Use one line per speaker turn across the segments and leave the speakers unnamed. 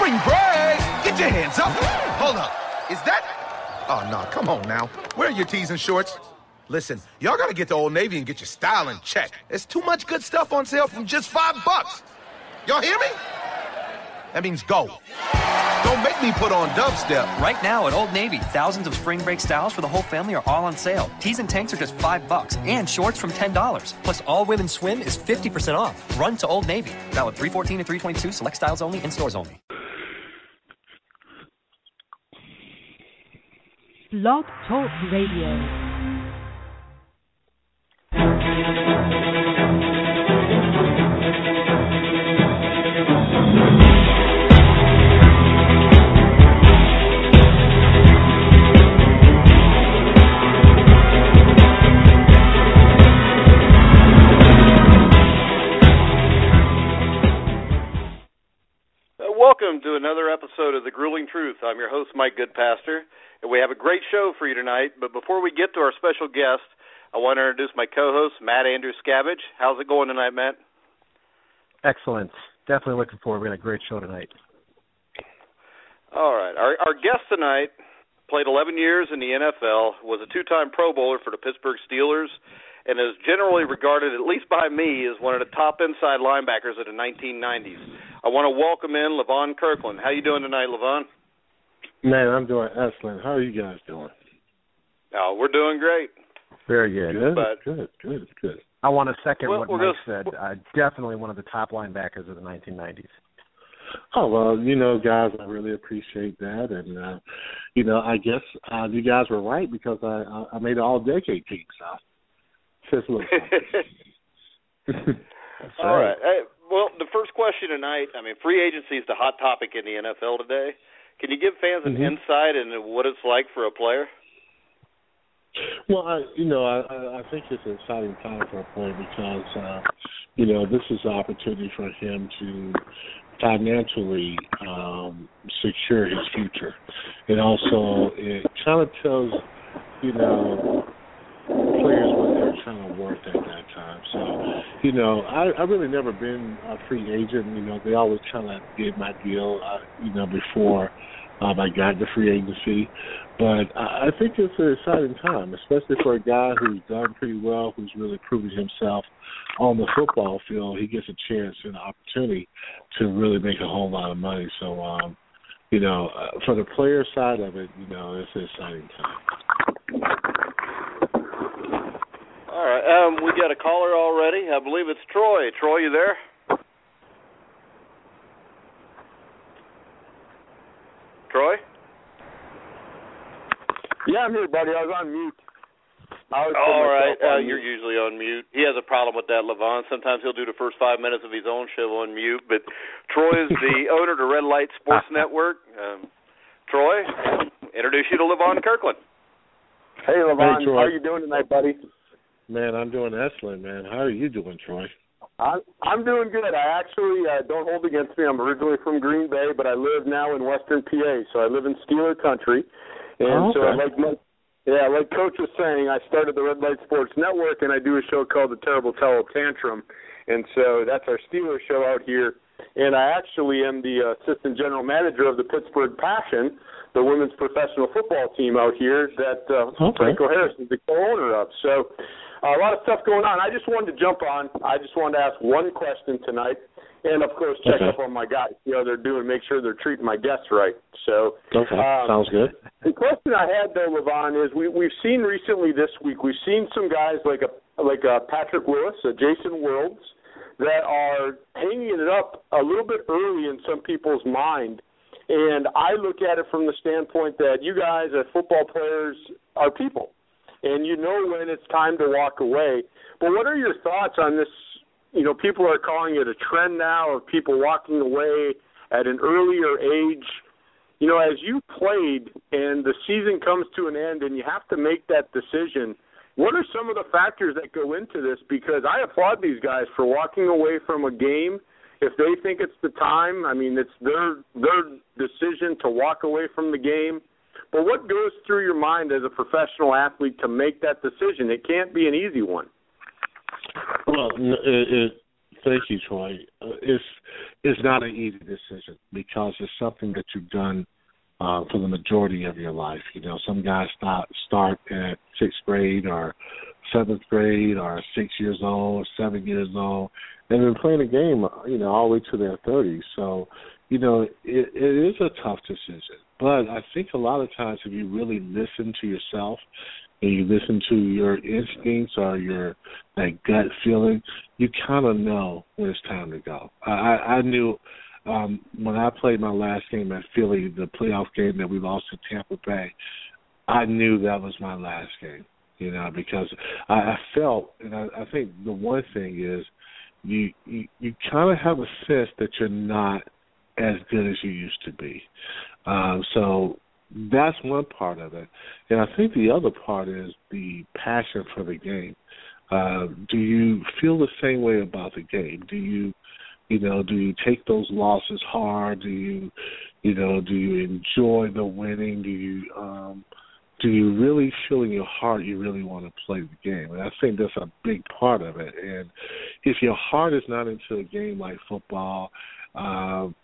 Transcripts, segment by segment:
Spring break! Get your hands up! Hold up. Is that... Oh, no, come on now. Where are your tees and shorts? Listen, y'all gotta get to Old Navy and get your style in check. There's too much good stuff on sale from just $5. Y'all hear me? That means go. Don't make me put on dubstep.
Right now at Old Navy, thousands of spring break styles for the whole family are all on sale. Tees and tanks are just $5 and shorts from $10. Plus all women's swim is 50% off. Run to Old Navy. Valid 3/14 to 3/22. Select styles only. In stores only.
Blog Talk Radio.
Welcome to another episode of The Grueling Truth. I'm your host, Mike Goodpastor, and we have a great show for you tonight. But before we get to our special guest, I want to introduce my co-host, Matt Andrew Scabbage. How's it going tonight, Matt?
Excellent. Definitely looking forward. We got a great show tonight.
All right. Our guest tonight played 11 years in the NFL, was a two-time Pro Bowler for the Pittsburgh Steelers, and is generally regarded, at least by me, as one of the top inside linebackers of the 1990s. I want to welcome in Levon Kirkland. How you doing tonight, Levon?
Man, I'm doing excellent. How are you guys doing?
Oh, we're doing great.
Very good.
Good.
I want to second what Mike said. Definitely one of the top linebackers of the 1990s.
Oh, well, guys, I really appreciate that. And, I guess you guys were right because I made an all-decade team, so just a little something.
All right. Well, the first question tonight, free agency is the hot topic in the NFL today. Can you give fans an insight into what it's like for a player?
Well, I think it's an exciting time for a player because, this is an opportunity for him to financially secure his future. And also it kind of tells, players what they're kind of worth at that time. So, I've really never been a free agent. They always kind of did my deal, before I got the free agency. But I think it's an exciting time, especially for a guy who's done pretty well, who's really proven himself on the football field. He gets a chance and an opportunity to really make a whole lot of money. So, for the player side of it, it's an exciting time.
All right. We got a caller already. I believe it's Troy. Troy, you there? Troy?
Yeah, I'm here, buddy. I was on mute.
All right. You're usually on mute. He has a problem with that, Levon. Sometimes he'll do the first 5 minutes of his own show on mute. But Troy is the owner of the Red Light Sports Network. Troy, introduce you to Levon Kirkland.
Hey, Levon.
Hey, Troy.
How are you doing tonight, buddy?
Man, I'm doing excellent, man. How are you doing, Troy?
I'm doing good. I actually don't hold against me. I'm originally from Green Bay, but I live now in Western PA, so I live in Steeler country. And so, like Coach was saying, I started the Red Light Sports Network, and I do a show called The Terrible Towel Tantrum. And so that's our Steeler show out here. And I actually am the assistant general manager of the Pittsburgh Passion, the women's professional football team out here that Franco Harris is the co-owner of. So a lot of stuff going on. I just wanted to jump on. I just wanted to ask one question tonight. And, of course, check up on my guys, see how they're doing, make sure they're treating my guests right. So,
sounds good.
The question I had, though, Levon, is we've seen recently this week, we've seen some guys like Patrick Willis, Jason Worlds, that are hanging it up a little bit early in some people's mind. And I look at it from the standpoint that you guys as football players are people, and you know when it's time to walk away. But what are your thoughts on this? People are calling it a trend now of people walking away at an earlier age. As you played and the season comes to an end and you have to make that decision, what are some of the factors that go into this? Because I applaud these guys for walking away from a game if they think it's the time. It's their decision to walk away from the game. But what goes through your mind as a professional athlete to make that decision? It can't be an easy one.
Well, thank you, Troy. It's not an easy decision because it's something that you've done for the majority of your life. You know, some guys start at 6th grade or 7th grade or 6 years old, 7 years old, and then playing a game, you know, all the way to their 30s. So, you know, it is a tough decision. But I think a lot of times if you really listen to yourself and you listen to your instincts or that gut feeling, you kind of know when it's time to go. I knew when I played my last game at Philly, the playoff game that we lost to Tampa Bay, I knew that was my last game, you know, because I felt, and I think the one thing is you kind of have a sense that you're not as good as you used to be. So that's one part of it. And I think the other part is the passion for the game. Do you feel the same way about the game? Do you take those losses hard? Do you enjoy the winning? Do you really feel in your heart you really want to play the game? And I think that's a big part of it. And if your heart is not into a game like football,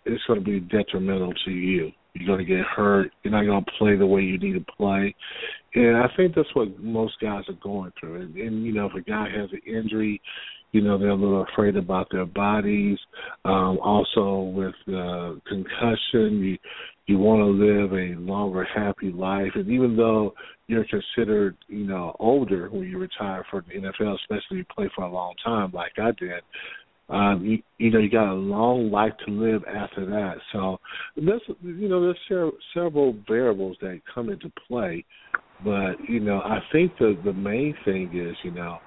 it's going to be detrimental to you. You're going to get hurt. You're not going to play the way you need to play. And I think that's what most guys are going through. And you know, if a guy has an injury, you know, they're a little afraid about their bodies. Also with concussion, you want to live a longer, happy life. And even though you're considered, you know, older when you retire from the NFL, especially if you play for a long time like I did, you got a long life to live after that. So there's several variables that come into play. But, you know, I think the main thing is, you know,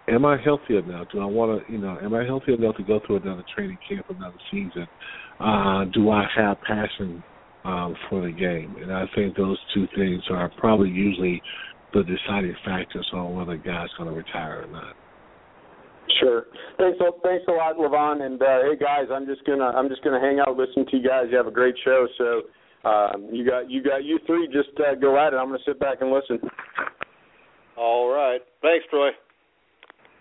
am I healthy enough? Do I want to, you know, am I healthy enough to go through another training camp, another season? Do I have passion for the game? And I think those two things are probably usually the deciding factors on whether a guy's going to retire or not.
Sure. Thanks a lot, Levon. And hey, guys, I'm just gonna hang out, listen to you guys. You have a great show. So you three just go at it. I'm gonna sit back and listen.
All right. Thanks, Troy.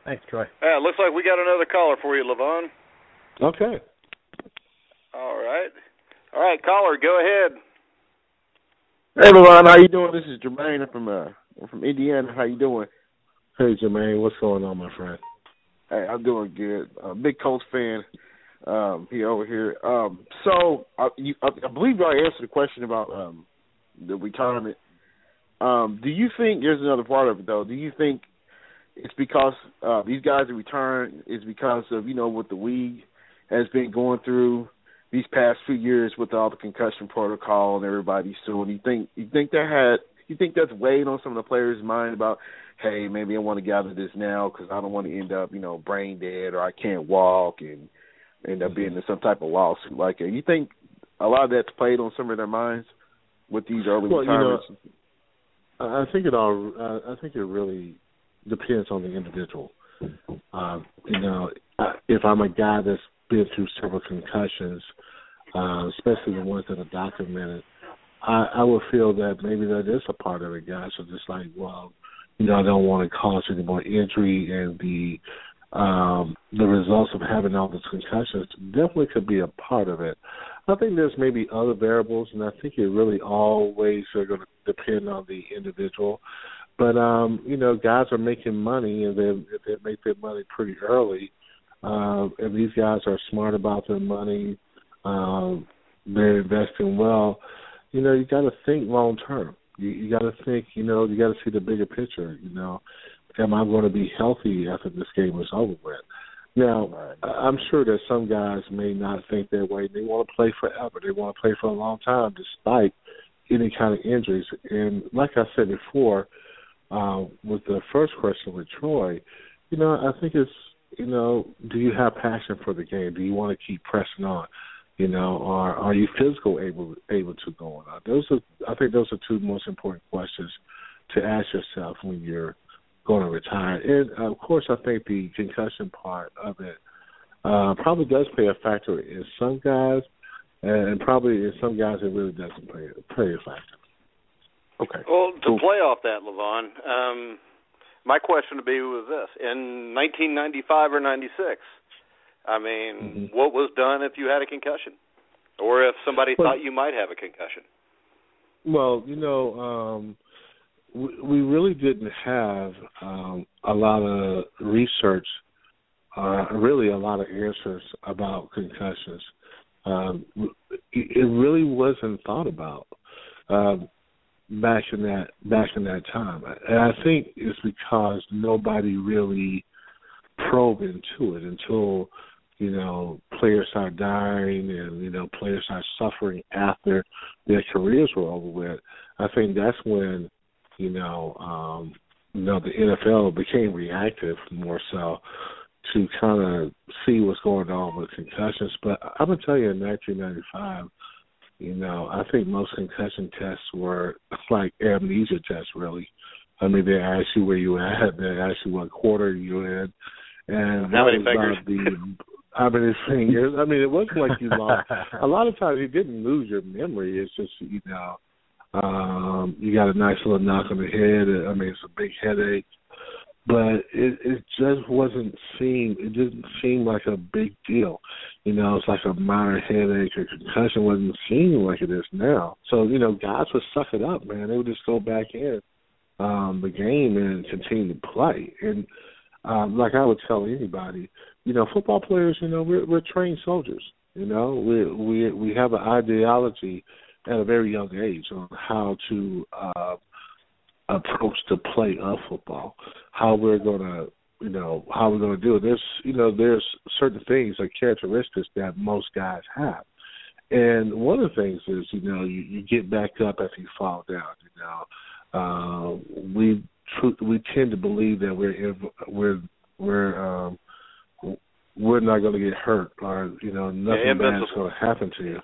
Thanks, Troy.
Yeah, looks like we got another caller for you, Levon.
Okay.
All right, caller, go ahead.
Hey, Levon, how you doing? This is Jermaine. I'm from Indiana. How you doing?
Hey, Jermaine, what's going on, my friend?
Hey, I'm doing good. Big Colts fan over here. So I believe I answered the question about the retirement. Do you think there's another part of it, though? Do you think it's because these guys that return is because of, you know, what the league has been going through these past few years with all the concussion protocol and everybody suing? You think that's weighed on some of the players' mind about, hey, maybe I want to get out of this now because I don't want to end up, you know, brain dead or I can't walk and end up being in some type of lawsuit like that. You think a lot of that's played on some of their minds with these early retirements?
You know, I think it really depends on the individual. You know, if I'm a guy that's been through several concussions, especially the ones that are documented, I would feel that maybe that is a part of it, guys. So just like, well, you know, I don't want to cause any more injury, and the results of having all those concussions definitely could be a part of it. I think there's maybe other variables, and I think it really always are going to depend on the individual. But, you know, guys are making money, and they make their money pretty early. And these guys are smart about their money. They're investing well. You know, you got to think long term. You got to think, you know, you got to see the bigger picture. You know, am I going to be healthy after this game is over with? Now, I'm sure that some guys may not think that way. They want to play forever. They want to play for a long time despite any kind of injuries. And like I said before, with the first question with Troy, you know, I think it's, you know, do you have passion for the game? Do you want to keep pressing on? You know, or are you physically able to go on? I think those are two most important questions to ask yourself when you're going to retire. And of course, I think the concussion part of it probably does play a factor in some guys, and probably in some guys it really doesn't play a factor.
Okay.
Well, to play off that, Levon, my question to be was this: in 1995 or 96, I mean, what was done if you had a concussion, or if somebody thought you might have a concussion?
Well, we really didn't have a lot of research, really a lot of answers about concussions. It really wasn't thought about back in that time, and I think it's because nobody really probed into it until players start dying and players start suffering after their careers were over with. I think that's when the NFL became reactive more so to kind of see what's going on with concussions. But I'm gonna tell you, in 1995, I think most concussion tests were like amnesia tests, really. I mean, they ask you where you at, they ask you what quarter you're in, and
how many fingers?
How many fingers? I mean, it wasn't like you lost. A lot of times you didn't lose your memory. It's just, you got a nice little knock on the head. I mean, it's a big headache. But it just wasn't seen. It didn't seem like a big deal. It's like a minor headache or concussion wasn't seen like it is now. So, guys would suck it up, man. They would just go back in the game and continue to play. And like I would tell anybody, football players, we're trained soldiers. We have an ideology at a very young age on how to approach the play of football, how we're gonna do it. There's certain things like characteristics that most guys have, and one of the things is you get back up after you fall down. We tend to believe that we're not going to get hurt or nothing bad is going to happen to you.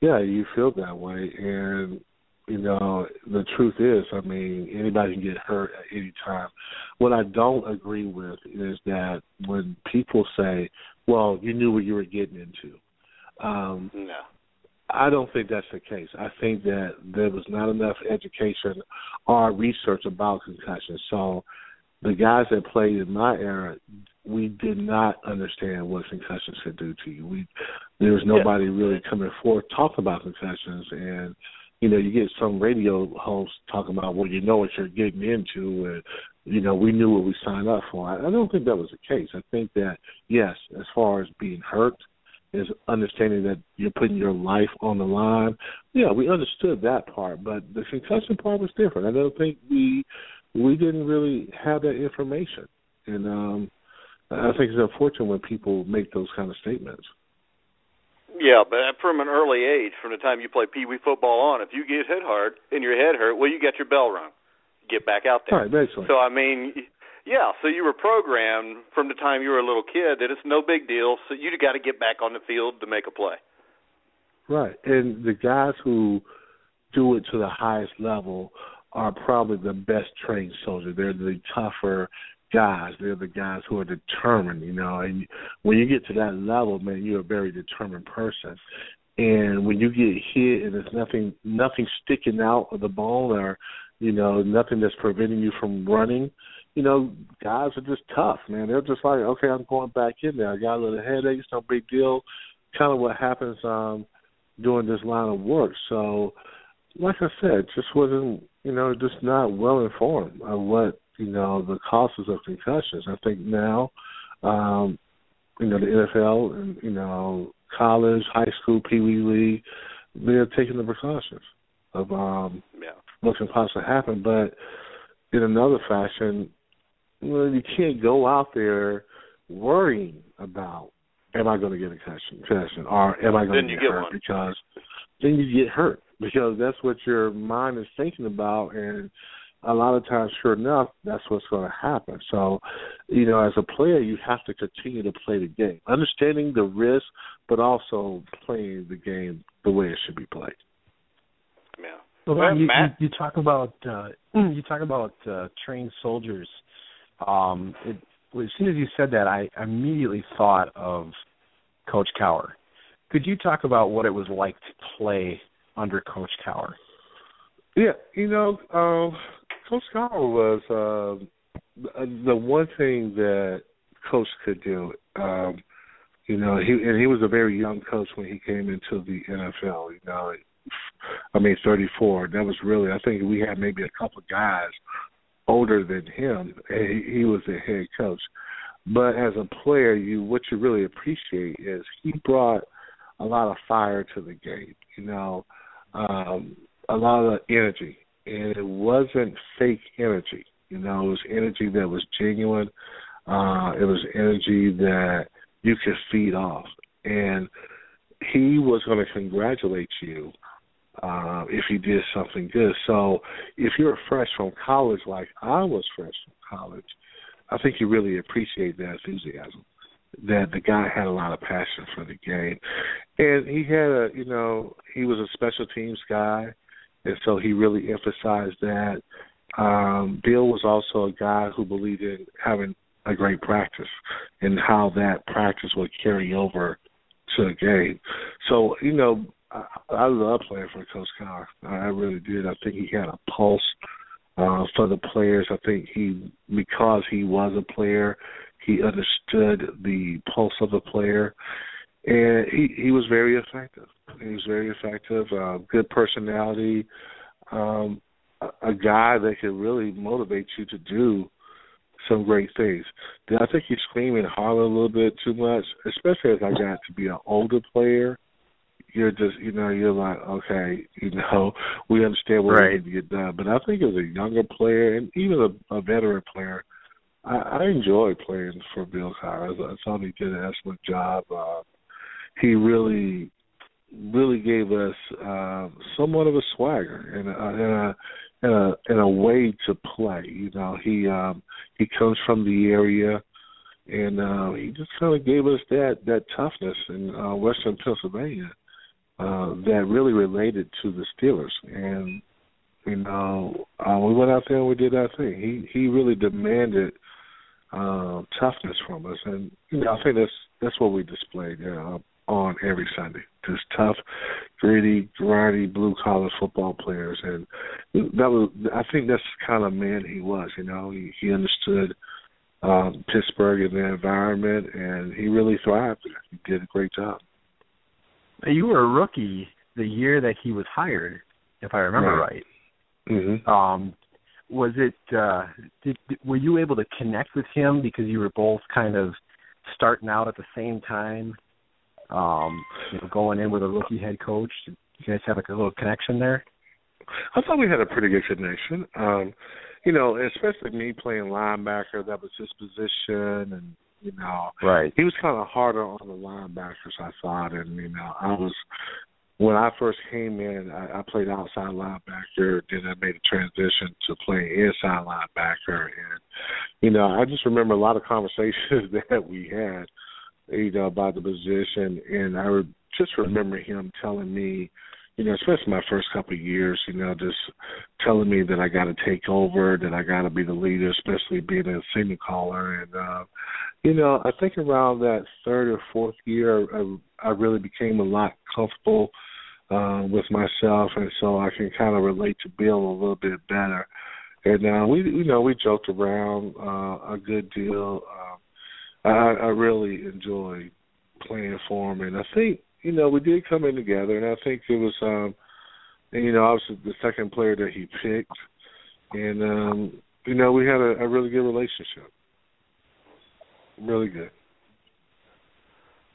Yeah, you feel that way, and the truth is, I mean, anybody can get hurt at any time. What I don't agree with is that when people say, well, you knew what you were getting into.
No.
I don't think that's the case. I think that there was not enough education or research about concussions. So the guys that played in my era, we did not understand what concussions could do to you. There was nobody really coming forward talking about concussions, and you get some radio hosts talking about, well, you know what you're getting into, and we knew what we signed up for. I don't think that was the case. I think that, yes, as far as being hurt, is understanding that you're putting your life on the line. Yeah, we understood that part, but the concussion part was different. I don't think we didn't really have that information, and I think it's unfortunate when people make those kind of statements.
Yeah, but from an early age, from the time you play Pee Wee football on, if you get hit hard and your head hurt, well, you get your bell rung. Get back out there.
Right, basically.
So, I mean, yeah, so you were programmed from the time you were a little kid that it's no big deal, so you got to get back on the field to make a play.
Right, and the guys who do it to the highest level are probably the best trained soldiers. They're the tougher guys. They're the guys who are determined, and when you get to that level, man, you're a very determined person. And when you get hit and there's nothing sticking out of the bone or, nothing that's preventing you from running, guys are just tough, man. They're just like, okay, I'm going back in there. I got a little headache, it's no big deal. Kind of what happens doing this line of work. So, like I said, just wasn't, just not well informed of what, the causes of concussions. I think now, the NFL and, college, high school, Pee Wee League, they're taking the precautions of what can possibly happen. But in another fashion, you can't go out there worrying about, am I going to get a concussion or am I going to get hurt? Because then you get hurt because that's what your mind is thinking about, and a lot of times, sure enough, that's what's going to happen. So, as a player, you have to continue to play the game, understanding the risk, but also playing the game the way it should be played.
Yeah.
Well, you talk about trained soldiers. As soon as you said that, I immediately thought of Coach Cowher. Could you talk about what it was like to play under Coach Cowher?
Yeah, Coach Cowher was the one thing that Coach could do He was a very young coach when he came into the NFL. 34. That was really, I think we had maybe a couple of guys older than him. He was the head coach. But as a player, what you really appreciate is he brought a lot of fire to the game. A lot of energy, and it wasn't fake energy. It was energy that was genuine. It was energy that you could feed off, and he was going to congratulate you if you did something good. So if you're fresh from college like I was fresh from college, I think you really appreciate that enthusiasm, that the guy had a lot of passion for the game. And he had he was a special teams guy, and so he really emphasized that. Bill was also a guy who believed in having a great practice and how that practice would carry over to the game. So, I love playing for Coach Cowher. I really did. I think he had a pulse for the players. I think because he was a player, he understood the pulse of the player, and he was very effective. He was very effective, good personality, a guy that could really motivate you to do some great things. I think he screamed and hollered a little bit too much, especially as I got to be an older player. You're just, you're like, okay, we understand what we need to get done. But I think as a younger player and even a veteran player, I enjoyed playing for Bill Cowher. I thought he did an excellent job. He really gave us somewhat of a swagger and a way to play. He comes from the area, and he just kind of gave us that toughness in Western Pennsylvania that really related to the Steelers. And we went out there and we did our thing. He really demanded toughness from us, and I think that's what we displayed on every Sunday. Just tough, gritty, grindy, blue collar football players, and I think that's the kind of man he was. He understood Pittsburgh and the environment, and he really thrived there. He did a great job.
You were a rookie the year that he was hired, if I remember right.
Mm-hmm.
Was it? Were you able to connect with him because you were both kind of starting out at the same time, going in with a rookie head coach? Did you guys have a little connection there?
I thought we had a pretty good connection. Especially me playing linebacker, that was his position, and
right.
He was kind of harder on the linebackers, I thought, and when I first came in, I played outside linebacker, then I made a transition to playing inside linebacker, and I just remember a lot of conversations that we had, about the position, and I would just remember him telling me, especially my first couple of years, just telling me that I got to take over, that I got to be the leader, especially being a senior caller. And, I think around that third or fourth year, I really became a lot comfortable with myself, and so I can kind of relate to Bill a little bit better. And we joked around a good deal. I really enjoyed playing for him, and I think we did come in together, and I think it was, I was the second player that he picked, and we had a really good relationship, really good.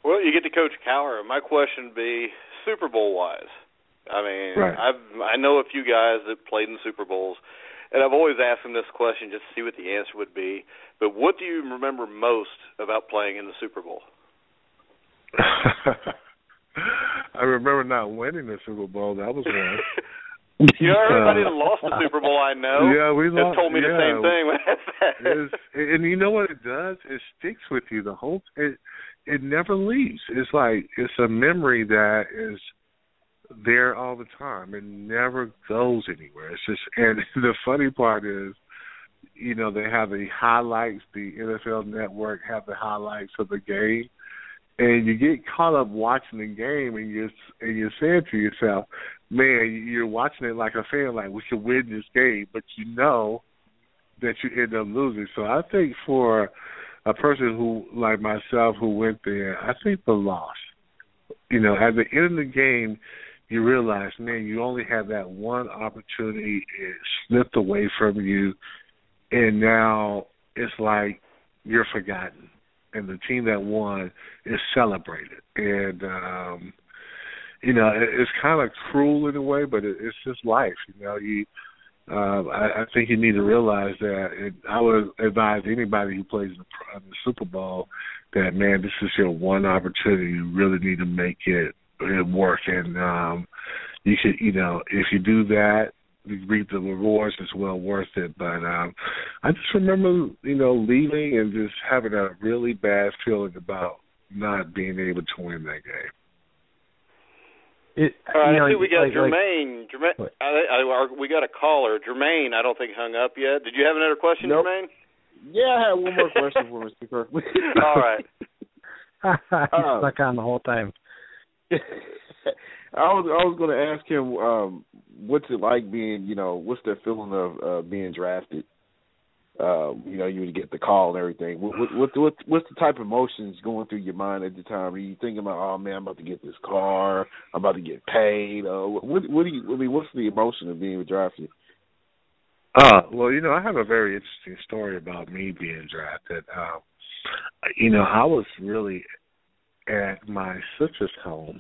Well, you get to Coach Cowher. My question would be Super Bowl wise. I mean,
right.
I know a few guys that played in Super Bowls, and I've always asked them this question just to see what the answer would be. But what do you remember most about playing in the Super Bowl?
I remember not winning the Super Bowl. That was one.
Everybody that lost the Super Bowl, I know.
Yeah, we lost.
Told me the same thing.
And you know what it does? It sticks with you. It never leaves. It's like it's a memory that is there all the time. It never goes anywhere. It's just, and the funny part is, they have the highlights. The NFL Network have the highlights of the game. And you get caught up watching the game, and you're saying to yourself, man, you're watching it like a fan, like we should win this game, but you know that you end up losing. So I think for a person who, like myself, who went there, I think the loss. You know, at the end of the game, you realize, man, you only have that one opportunity. It slipped away from you, and now it's like you're forgotten. And the team that won is celebrated. And, you know, it's kind of cruel in a way, but it's just life. You know, I think you need to realize that. And I would advise anybody who plays in the Super Bowl that, man, this is your one opportunity. You really need to make it work. And you should, you know, if you do that, you reap the rewards. It's well worth it. But I just remember, you know, leaving and just having a really bad feeling about not being able to win that game.
All right, I see we got Jermaine. We got a caller. Jermaine, I don't think hung up yet. Did you have another question,
nope.
Jermaine?
Yeah, I had one more question for Mr. Kirkland.
All right.
He's stuck on the whole time.
I was going to ask him, what's it like being, you know, what's the feeling of being drafted? You know, you would get the call and everything. What's the type of emotions going through your mind at the time? Are you thinking about, oh man, I'm about to get this car, I'm about to get paid? What do you? I mean, what's the emotion of being drafted?
Well, you know, I have a very interesting story about me being drafted. You know, I was really at my sister's home,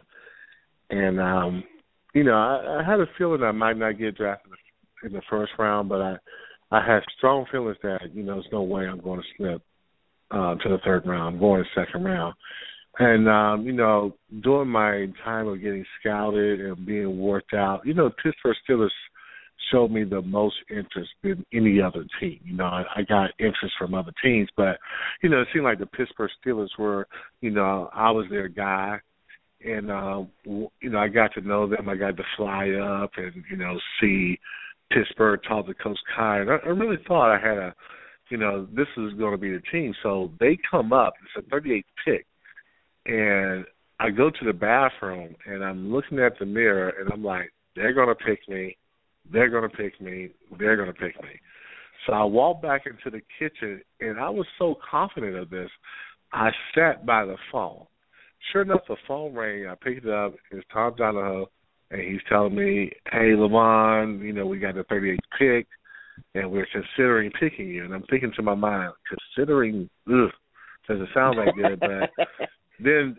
and you know, I had a feeling I might not get drafted in the first round, but I had strong feelings that, you know, there's no way I'm going to slip to the third round. I'm going to second round. And, you know, during my time of getting scouted and being worked out, you know, Pittsburgh Steelers showed me the most interest in any other team. You know, I got interest from other teams, but, you know, it seemed like the Pittsburgh Steelers were, you know, I was their guy. And, you know, I got to know them. I got to fly up and, you know, see Pittsburgh, talk to Coach Kai. And I really thought I had you know, this is going to be the team. So they come up. It's a 38th pick. And I go to the bathroom, and I'm looking at the mirror, and I'm like, they're going to pick me. They're going to pick me. They're going to pick me. So I walked back into the kitchen, and I was so confident of this, I sat by the phone. Sure enough, the phone rang. I picked it up. It's Tom Donahoe. And he's telling me, hey, Levon, you know, we got the 38th pick, and we're considering picking you. And I'm thinking to my mind, considering, doesn't sound that good. But then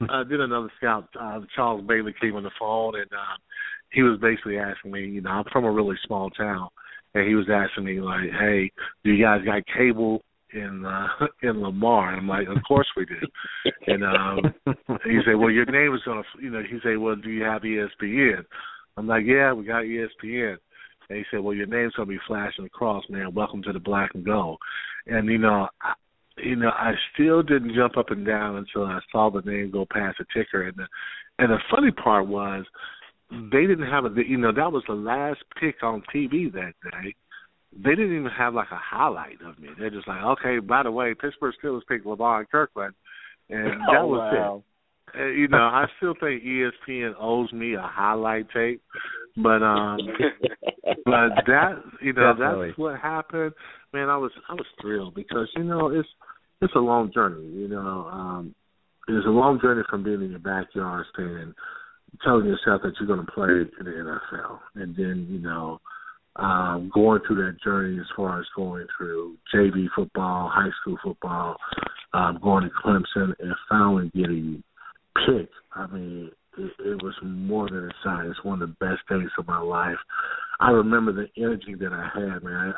I did another scout, Charles Bailey, came on the phone, and he was basically asking me, you know, I'm from a really small town, and he was asking me, like, hey, do you guys got cable in Lamar? And I'm like, of course we do. And he said, well, your name is going to, you know, he said, well, do you have ESPN? I'm like, yeah, we got ESPN. And he said, well, your name's going to be flashing across, man. Welcome to the black and gold. And, you know, I still didn't jump up and down until I saw the name go past the ticker. And the funny part was they didn't have you know, that was the last pick on TV that day. They didn't even have, like, a highlight of me. They're just like, okay, by the way, Pittsburgh Steelers picked levon kirkland, and that was it. You know, I still think ESPN owes me a highlight tape, but that, you know, definitely. That's what happened. Man, I was thrilled because, you know, it's a long journey. You know, it's a long journey from being in your backyard, staying, telling yourself that you're going to play in the NFL, and then, you know, going through that journey as far as going through JV football, high school football, going to Clemson, and finally getting picked. I mean, it was more than exciting. It's one of the best days of my life. I remember the energy that I had, man.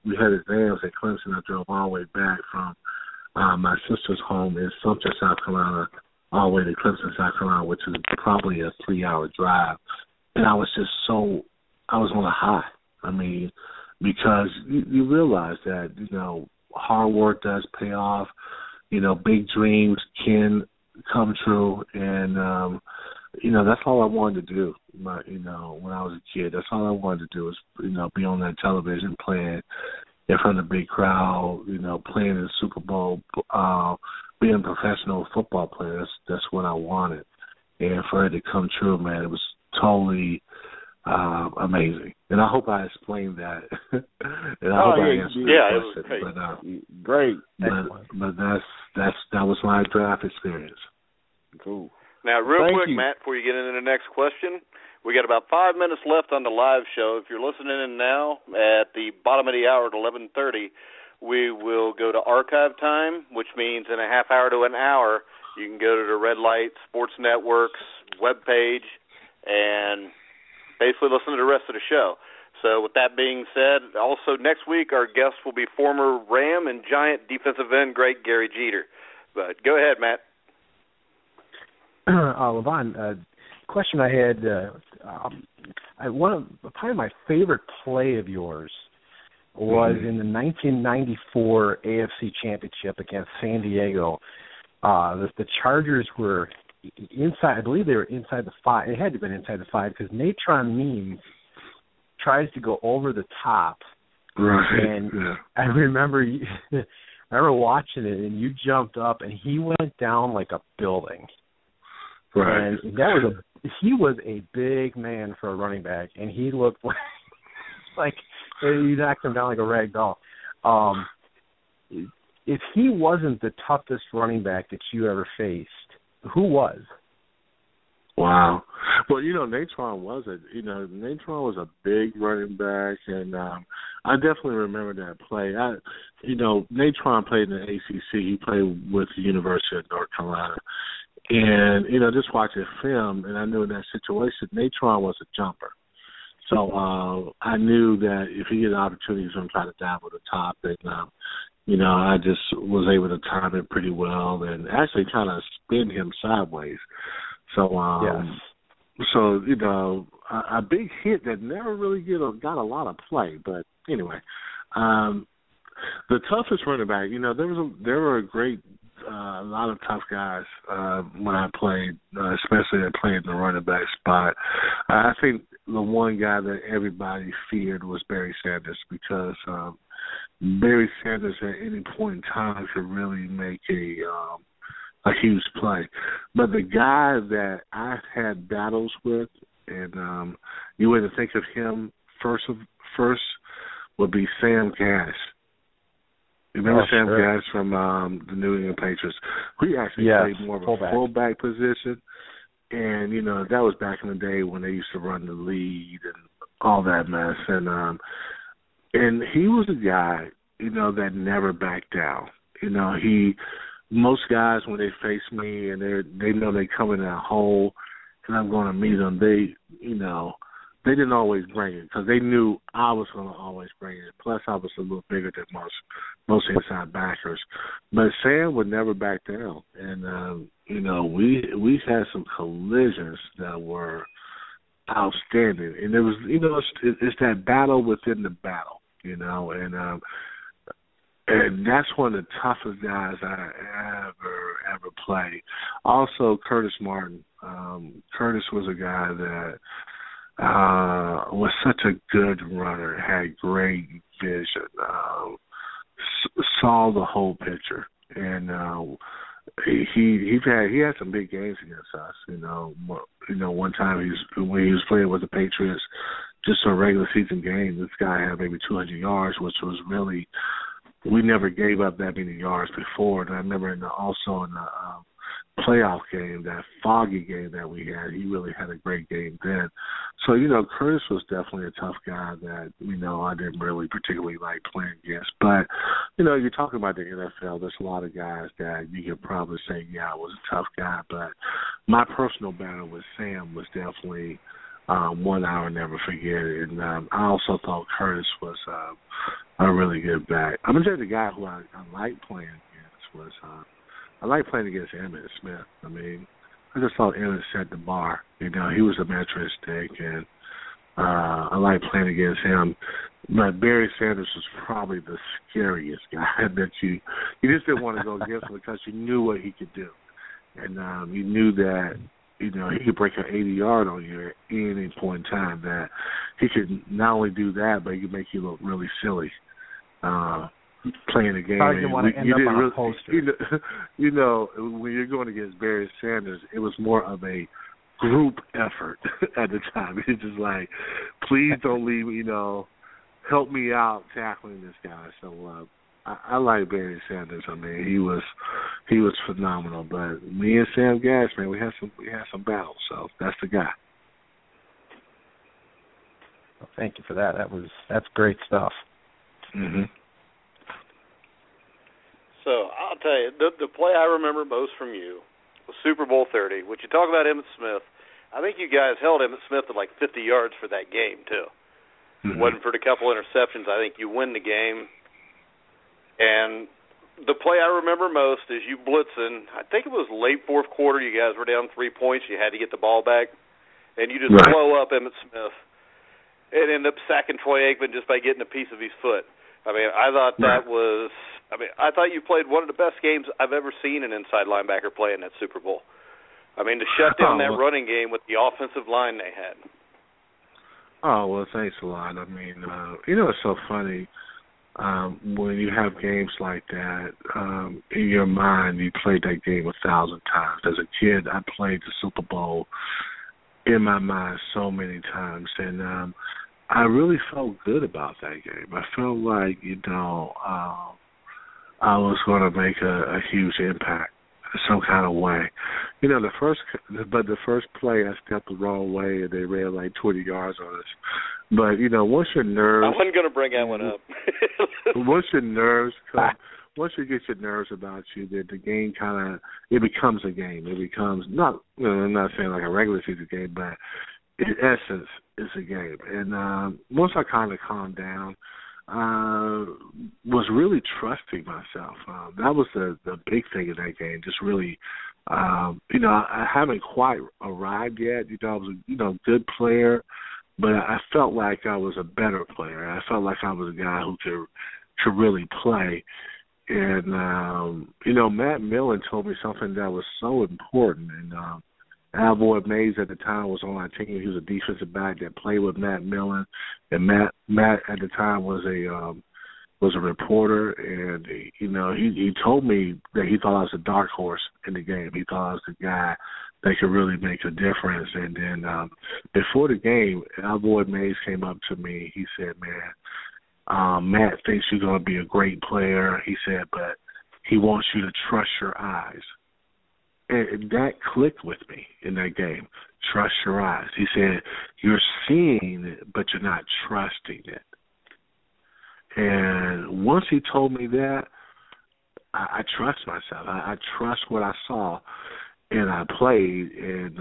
We had exams at Clemson. I drove all the way back from my sister's home in Sumter, South Carolina, all the way to Clemson, South Carolina, which is probably a 3-hour drive. And I was on a high. I mean, because you realize that, you know, hard work does pay off. You know, big dreams can come true. And, you know, that's all I wanted to do, you know, when I was a kid. That's all I wanted to do was, you know, be on that television playing in front of the big crowd, you know, playing in the Super Bowl, being a professional football player. That's what I wanted. And for it to come true, man, it was totally amazing. And I hope I explained that. And I hope I answered the question.
It was great.
But,
Great.
But that was my draft experience.
Cool.
Now, real
Thank
quick,
you.
Matt, before you get into the next question, we got about 5 minutes left on the live show. If you're listening in now at the bottom of the hour at 11:30, we will go to archive time, which means in a half hour to an hour, you can go to the Red Light Sports Network's webpage and basically listen to the rest of the show. So with that being said, also next week our guest will be former Ram and Giant defensive end great Gary Jeter. But go ahead, Matt.
Levon, question I had, probably my favorite play of yours was in the 1994 AFC Championship against San Diego. The Chargers were inside, I believe they were inside the 5. It had to have been inside the 5 because Natron Means tries to go over the top.
Right.
And I remember watching it, and you jumped up, and he went down like a building.
Right.
And he was a big man for a running back, and he looked like you knocked him down like a rag doll. If he wasn't the toughest running back that you ever faced, who was?
Wow. Well, Natron was a big running back, and I definitely remember that play. Natron played in the ACC. He played with the University of North Carolina. And, just watching film, and I knew in that situation, Natron was a jumper. So I knew that if he had an opportunity, he was going to try to dive over the top. And, I just was able to time it pretty well and actually kind of spin him sideways. So, a big hit that never really got a lot of play. But anyway, the toughest running back, there were a lot of tough guys when I played, especially I played in the running back spot. I think the one guy that everybody feared was Barry Sanders because Barry Sanders at any point in time could really make a huge play. But the guy that I had battles with, and you wouldn't think of him first would be Sam Gash. You remember Sam Gash from the New England Patriots? We actually played more of a fullback position. And, that was back in the day when they used to run the lead and all that mess. And he was a guy, that never backed down. Most guys, when they face me and they know they come in that hole and I'm going to meet them, they didn't always bring it because they knew I was going to always bring it. Plus, I was a little bigger than most inside backers. But Sam would never back down. And, we had some collisions that were outstanding. And it was, it's that battle within the battle, and that's one of the toughest guys I ever played. Also, Curtis Martin. Curtis was a guy that was such a good runner, had great vision, saw the whole picture, and he had some big games against us. One time when he was playing with the Patriots, just a regular season game, this guy had maybe 200 yards, which was really. We never gave up that many yards before. And I remember also in the playoff game, that foggy game that we had, he really had a great game then. So, Curtis was definitely a tough guy that, I didn't really particularly like playing against. But, you're talking about the NFL, there's a lot of guys that you could probably say, I was a tough guy. But my personal battle with Sam was definitely one I will never forget. And I also thought Curtis was a really good back. I'm going to tell you the guy who I like playing against was I like playing against Emmitt Smith. I mean, I just thought Emmitt set the bar. He was a measuring stick, and I like playing against him. But Barry Sanders was probably the scariest guy that you just didn't want to go against him because you knew what he could do. And you knew that, he could break an 80-yard on you at any point in time, that he could not only do that, but he could make you look really silly playing the game.
Probably didn't want to end up on a poster.
When you're going against Barry Sanders, it was more of a group effort at the time. It's just like, please don't leave, help me out tackling this guy. So I like Barry Sanders. I mean, he was phenomenal. But me and Sam Gass, man, we had some battles. So that's the guy.
Well, thank you for that. That's great stuff.
Mhm.
So I'll tell you, the play I remember most from you was Super Bowl 30. Would you talk about Emmitt Smith? I think you guys held Emmitt Smith at like 50 yards for that game too.
Mm-hmm.
Wasn't for the couple interceptions, I think you win the game. And the play I remember most is you blitzing. I think it was late fourth quarter. You guys were down 3 points. You had to get the ball back, and you just blow up Emmitt Smith and end up sacking Troy Aikman just by getting a piece of his foot. I mean, I thought that was. I mean, I thought you played one of the best games I've ever seen an inside linebacker play in that Super Bowl. I mean, to shut down that running game with the offensive line they had.
Oh, well, thanks a lot. I mean, it's so funny when you have games like that, in your mind, you played that game 1,000 times. As a kid, I played the Super Bowl in my mind so many times, and I really felt good about that game. I felt like, I was going to make a huge impact in some kind of way. The first play I stepped the wrong way and they ran like 20 yards on us. But, once your nerves...
I wasn't going to bring that one up.
Once your nerves come... Once you get your nerves about you, the game it becomes a game. It becomes, I'm not saying like a regular season game, but in essence, it's a game. And once I kind of calmed down, was really trusting myself. That was the big thing in that game. Just really, I haven't quite arrived yet. I was a good player, but I felt like I was a better player. I felt like I was a guy who could really play. And Matt Millen told me something that was so important. And Alvoy Mays at the time was on our team. He was a defensive back that played with Matt Millen, and Matt at the time was a reporter, and he told me that he thought I was a dark horse in the game. He thought I was the guy that could really make a difference. And then before the game, Alvoy Mays came up to me. He said, "Man, Matt thinks you're going to be a great player." He said, "But he wants you to trust your eyes." And that clicked with me in that game. Trust your eyes. He said, you're seeing it, but you're not trusting it. And once he told me that, I trust myself. I trust what I saw, and I played, and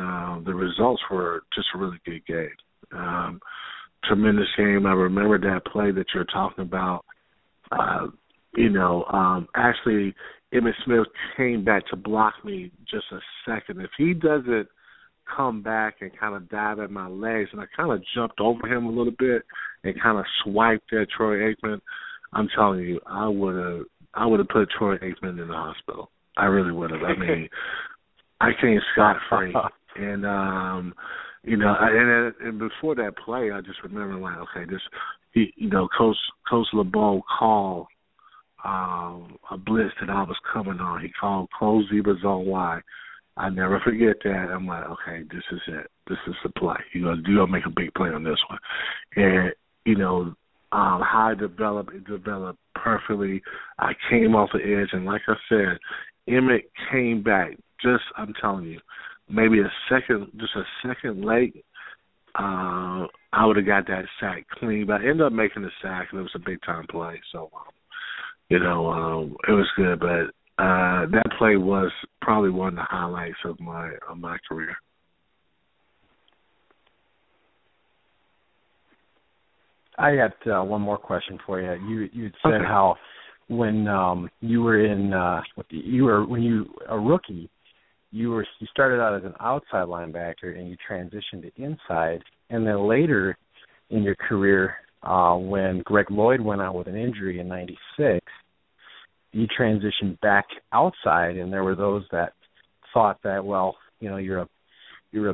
the results were just a really good game. Tremendous game. I remember that play that you're talking about. Actually, Emmitt Smith came back to block me just a second. If he doesn't come back and kind of dive at my legs, and I kind of jumped over him a little bit and kind of swiped at Troy Aikman, I'm telling you, I would have put Troy Aikman in the hospital. I really would have. I mean, I came scot-free. And, and before that play, I just remember, like, okay, Coach LeBeau called a blitz that I was coming on. He called close zebra zone wide. I never forget that. I'm like, okay, this is it. This is the play. You're going to make a big play on this one. And, how I developed, it developed perfectly. I came off the edge, and like I said, Emmett came back. I'm telling you, maybe a second late, I would have got that sack clean. But I ended up making the sack, and it was a big-time play. So, it was good. But that play was probably one of the highlights of my career.
I got one more question for you. You said how when you were a rookie, you started out as an outside linebacker and you transitioned to inside, and then later in your career, when Greg Lloyd went out with an injury in '96, you transitioned back outside, and there were those that thought that, well, you're a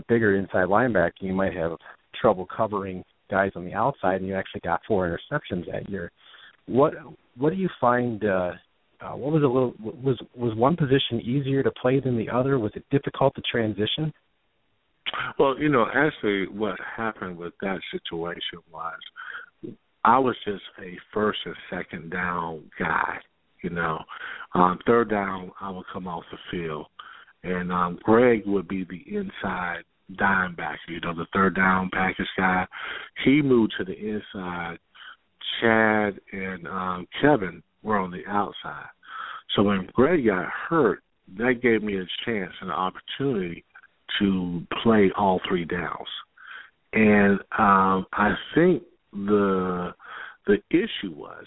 bigger inside linebacker, you might have trouble covering guys on the outside, and you actually got 4 interceptions that year. What do you find? Was one position easier to play than the other? Was it difficult to transition?
Well, actually, what happened with that situation was I was just a first and second down guy. Third down, I would come off the field. And Greg would be the inside dime backer, the third down package guy. He moved to the inside. Chad and Kevin were on the outside. So when Greg got hurt, that gave me a chance and an opportunity to play all three downs. And I think the issue was,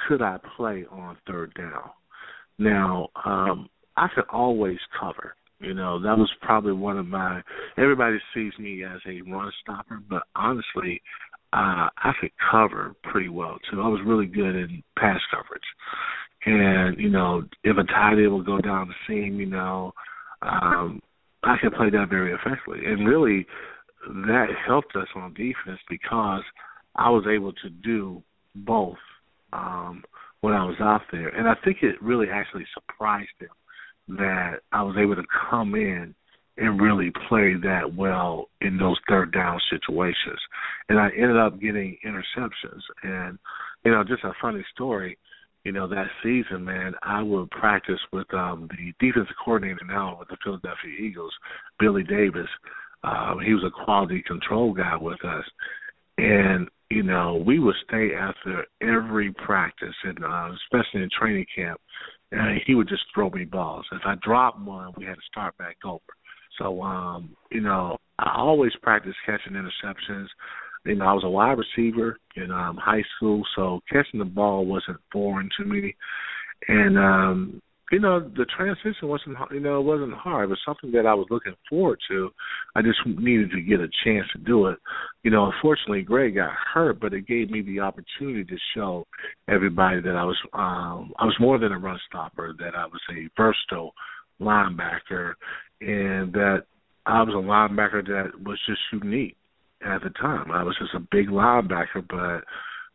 could I play on third down? Now, I could always cover. That was probably one of everybody sees me as a run stopper, but honestly, I could cover pretty well, too. I was really good in pass coverage. And, if a tight end would go down the seam, I could play that very effectively. And really, that helped us on defense because I was able to do both when I was out there. And I think it really actually surprised them that I was able to come in and really play that well in those third down situations. And I ended up getting interceptions. And, just a funny story, that season, man, I would practice with the defensive coordinator now with the Philadelphia Eagles, Billy Davis. He was a quality control guy with us. And, we would stay after every practice, and especially in training camp, and he would just throw me balls. If I dropped one, we had to start back over. So, I always practiced catching interceptions. I was a wide receiver in high school, so catching the ball wasn't foreign to me. And, the transition wasn't hard. It was something that I was looking forward to. I just needed to get a chance to do it. Unfortunately, Greg got hurt, but it gave me the opportunity to show everybody that I was more than a run stopper, that I was a versatile linebacker, and that I was a linebacker that was just unique at the time. I was just a big linebacker, but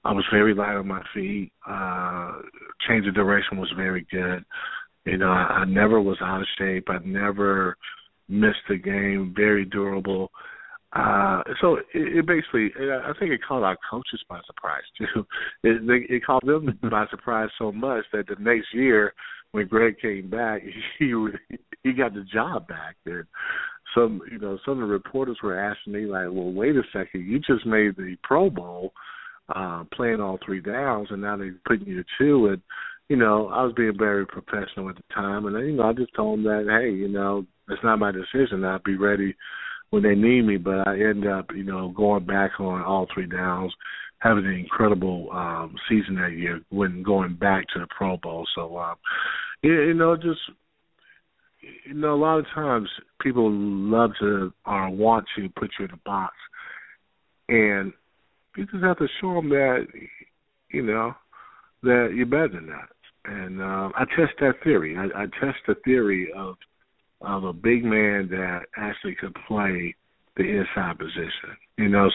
I was very light on my feet. Change of direction was very good. I never was out of shape. I never missed a game. Very durable. So it basically, I think it caught our coaches by surprise too. It caught them by surprise so much that the next year, when Greg came back, he got the job back. And some of the reporters were asking me like, "Well, wait a second, you just made the Pro Bowl, playing all three downs, and now they're putting you to two." And I was being very professional at the time, and I just told them that, hey, it's not my decision. I'll be ready when they need me. But I end up, going back on all three downs, having an incredible season that year when going back to the Pro Bowl. So, a lot of times people love to or want to put you in a box, and you just have to show them that, that you're better than that. And I test that theory. I test the theory of a big man that actually could play the inside position.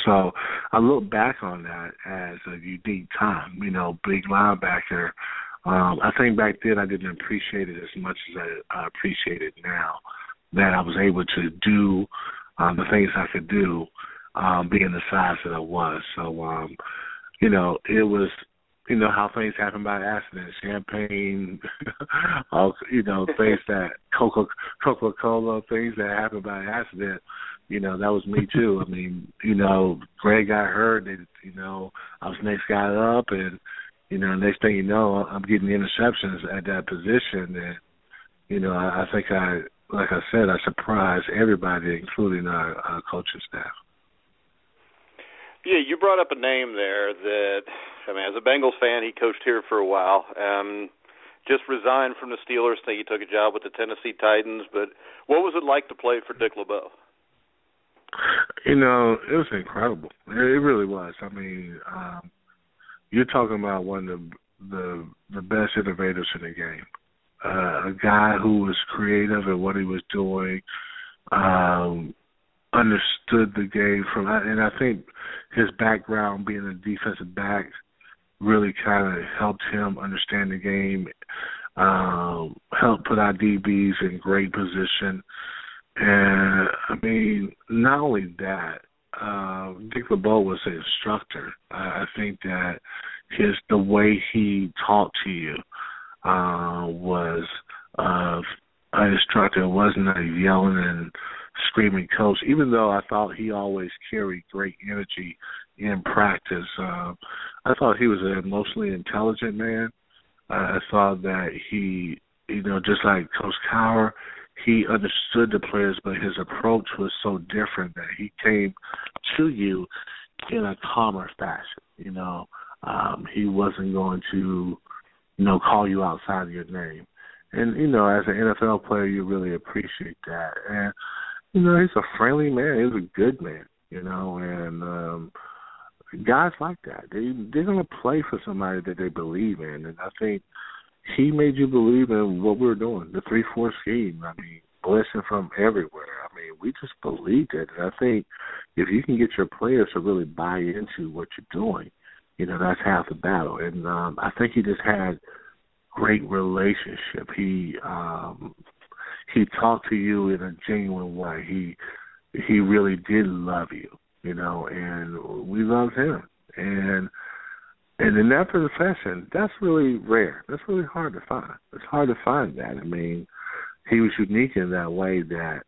So I look back on that as a unique time, big linebacker. I think back then I didn't appreciate it as much as I appreciate it now, that I was able to do the things I could do, being the size that I was. So, it was, how things happen by accident, champagne, things that Coca-Cola, things that happen by accident. That was me too. I mean, Greg got hurt, and, I was the next guy up, and, next thing you know, I'm getting interceptions at that position. And, I think like I said, I surprised everybody, including our coaching staff.
Yeah, you brought up a name there that, as a Bengals fan, he coached here for a while. Just resigned from the Steelers. I think he took a job with the Tennessee Titans. But what was it like to play for Dick LeBeau?
It was incredible. It really was. You're talking about one of the best innovators in the game. A guy who was creative at what he was doing, understood the game and I think his background being a defensive back really kind of helped him understand the game, helped put our DBs in great position. And, not only that, Dick LeBeau was an instructor. I think that the way he talked to you was an instructor. It wasn't a yelling and screaming coach, even though I thought he always carried great energy in practice. I thought he was an emotionally intelligent man. I thought that he, just like Coach Cowher, he understood the players, but his approach was so different that he came to you in a calmer fashion. He wasn't going to, call you outside of your name. And, as an NFL player, you really appreciate that. And, he's a friendly man. He's a good man, and guys like that, they're going to play for somebody that they believe in. And I think he made you believe in what we were doing, the 3-4 scheme. I mean, blitzing from everywhere. I mean, we just believed it. And I think if you can get your players to really buy into what you're doing, that's half the battle. And I think he just had great relationship. He talked to you in a genuine way. He really did love you, and we loved him. And in that profession, that's really rare. That's really hard to find. It's hard to find that. I mean, he was unique in that way that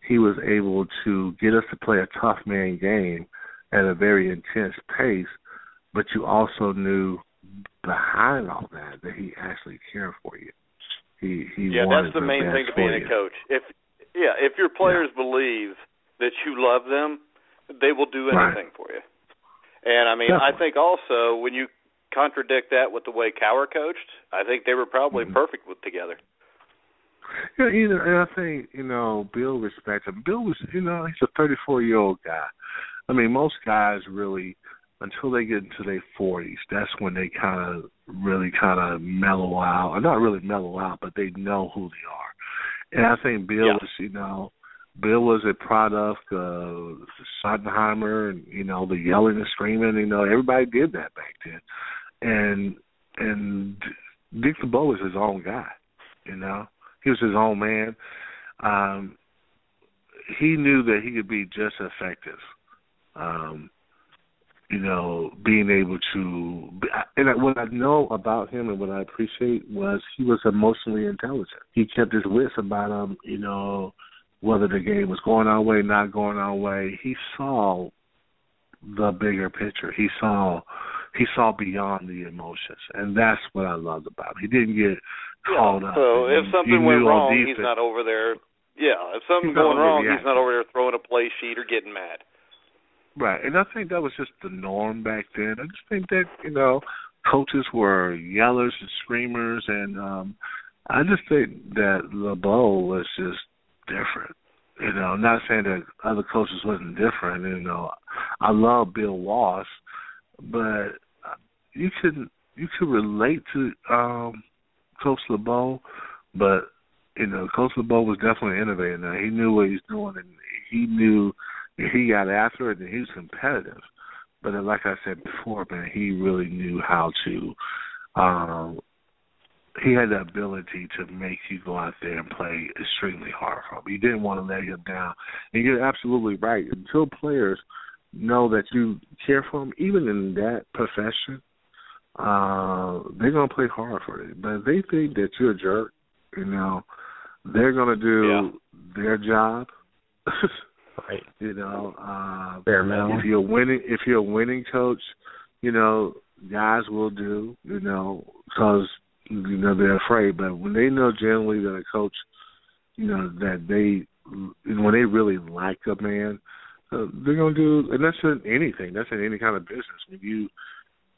he was able to get us to play a tough man game at a very intense pace, but you also knew behind all that he actually cared for you. He
that's the main thing to being a coach. If your players believe that you love them, they will do anything for you. And I mean, definitely. I think also when you contradict that with the way Cowher coached, I think they were probably perfect together.
Yeah, and I think Bill respects him. Bill was, he's a 34-year-old guy. I mean, most guys really, until they get into their 40s, that's when they really mellow out. Or not really mellow out, but they know who they are. And I think Bill was, Bill was a product of Schottenheimer and, the yelling and screaming. Everybody did that back then. And Dick LeBeau was his own guy, He was his own man. He knew that he could be just effective. Being able to – and what I know about him and what I appreciate was he was emotionally intelligent. He kept his wits about him, whether the game was going our way, not going our way. He saw the bigger picture. He saw beyond the emotions, and that's what I loved about him. He didn't get caught up.
So if something went wrong, he's not over there. Yeah, if something's going wrong, he's not over there throwing a play sheet or getting mad.
Right, and I think that was just the norm back then. I just think that, coaches were yellers and screamers, and I just think that LeBeau was just different. Not saying that other coaches wasn't different. I love Bill Walsh, but you could relate to Coach LeBeau, but Coach LeBeau was definitely innovating. Now, he knew what he was doing, and he knew if he got after it, and he was competitive. But like I said before, man, he really knew how to. He had the ability to make you go out there and play extremely hard for him. You didn't want to let him down. And you're absolutely right. Until players know that you care for them, even in that profession, they're going to play hard for you. But if they think that you're a jerk, they're going to do their job.
Right.
Fair enough. If you're a winning coach, guys will do, because they're afraid. But when they know generally that a coach, that when they really like a man, they're going to do, and that's in anything. That's in any kind of business. When you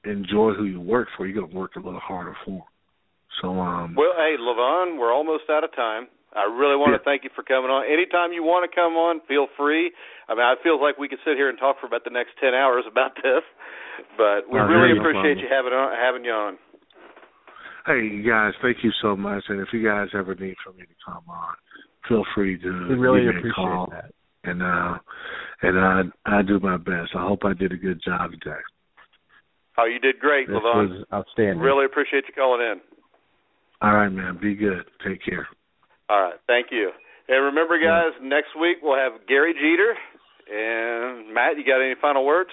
enjoy who you work for, you're going to work a little harder for them. So,
well, hey, Levon, we're almost out of time. I really want to thank you for coming on. Anytime you want to come on, feel free. I mean, it feels like we could sit here and talk for about the next 10 hours about this, but we really appreciate you having you on.
Hey, guys, thank you so much. And if you guys ever need for me to come on, feel free to
we really
give me a call.
That.
And I do my best. I hope I did a good job today.
Oh, you did great,
This
Levon.
was outstanding.
Really appreciate you calling in.
All right, man. Be good. Take care.
All right. Thank you. And remember, guys, next week we'll have Gary Jeter. And, Matt, you got any final words?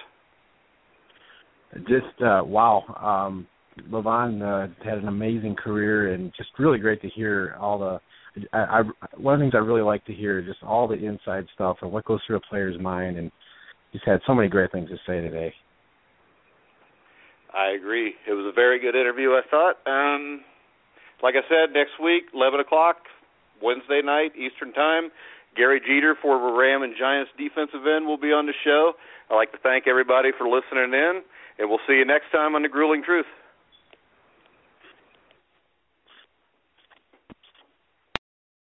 Just wow. Levon had an amazing career, and just really great to hear all the. One of the things I really like to hear is just all the inside stuff and what goes through a player's mind, and just had so many great things to say today.
I agree. It was a very good interview, I thought. Like I said, next week, 11 o'clock, Wednesday night, Eastern Time, Gary Jeter, former Ram and Giants defensive end, will be on the show. I'd like to thank everybody for listening in, and we'll see you next time on The Grueling Truth.